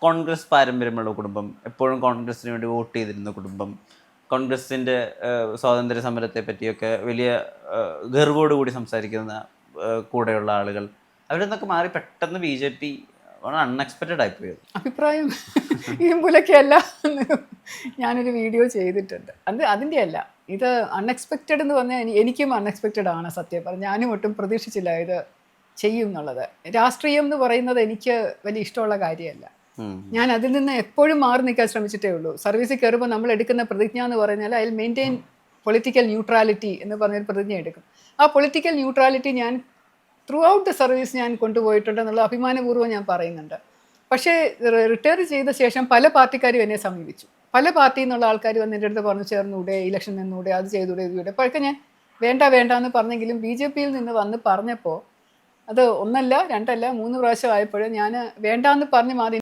കോൺഗ്രസ് പാരമ്പര്യമുള്ള കുടുംബം, എപ്പോഴും കോൺഗ്രസിന് വേണ്ടി വോട്ട് ചെയ്തിരുന്ന കുടുംബം, കോൺഗ്രസിൻ്റെ സ്വാതന്ത്ര്യ സമരത്തെ പറ്റിയൊക്കെ വലിയ ഗർവോട് കൂടി സംസാരിക്കുന്ന കൂടെയുള്ള ആളുകൾ, അവരിൽ നിന്നൊക്കെ മാറി പെട്ടെന്ന് BJP അൺഎക്സ്പെക്റ്റഡ് ആയിപ്പോയത്. അഭിപ്രായം ഇതുപോലൊക്കെയല്ല ഞാനൊരു വീഡിയോ ചെയ്തിട്ടുണ്ട്. അതിൻ്റെ അല്ല, ഇത് അൺഎക്സ്പെക്റ്റഡ് എന്ന് പറഞ്ഞാൽ എനിക്കും അൺഎക്സ്പെക്റ്റഡ് ആണ് സത്യം പറഞ്ഞാൽ. ഞാനും ഒട്ടും പ്രതീക്ഷിച്ചില്ല ഇത് ചെയ്യും എന്നുള്ളത്. രാഷ്ട്രീയം എന്ന് പറയുന്നത് എനിക്ക് വലിയ ഇഷ്ടമുള്ള കാര്യമല്ല. ഞാൻ അതിൽ നിന്ന് എപ്പോഴും മാറി നിൽക്കാൻ ശ്രമിച്ചിട്ടേ ഉള്ളൂ. സർവീസിൽ കയറുമ്പോൾ നമ്മൾ എടുക്കുന്ന പ്രതിജ്ഞ എന്ന് പറഞ്ഞാൽ അതിൽ മെയിൻറ്റെയിൻ പൊളിറ്റിക്കൽ ന്യൂട്രാലിറ്റി എന്ന് പറഞ്ഞൊരു പ്രതിജ്ഞ എടുക്കും. ആ പൊളിറ്റിക്കൽ ന്യൂട്രാലിറ്റി ഞാൻ ത്രൂ ഔട്ട് ദ സർവീസ് ഞാൻ കൊണ്ടുപോയിട്ടുണ്ടെന്നുള്ള അഭിമാനപൂർവ്വം ഞാൻ പറയുന്നുണ്ട്. പക്ഷേ റിട്ടയർ ചെയ്ത ശേഷം പല പാർട്ടിക്കാരും എന്നെ സമീപിച്ചു. പല പാർട്ടിയിൽ നിന്നുള്ള ആൾക്കാർ വന്ന് എൻ്റെ അടുത്ത് പറഞ്ഞു, ചേർന്നൂടെ, ഇലക്ഷൻ നിന്നൂടെ, അത് ചെയ്തൂടെ, ഇതൂടെ. അപ്പോഴൊക്കെ ഞാൻ വേണ്ട എന്ന് പറഞ്ഞെങ്കിലും BJP-യിൽ നിന്ന് വന്ന് പറഞ്ഞപ്പോൾ അത് 1 അല്ല 2 അല്ല 3 പ്രാവശ്യം ആയപ്പോൾ ഞാൻ വേണ്ടാന്ന് പറഞ്ഞ് മാറി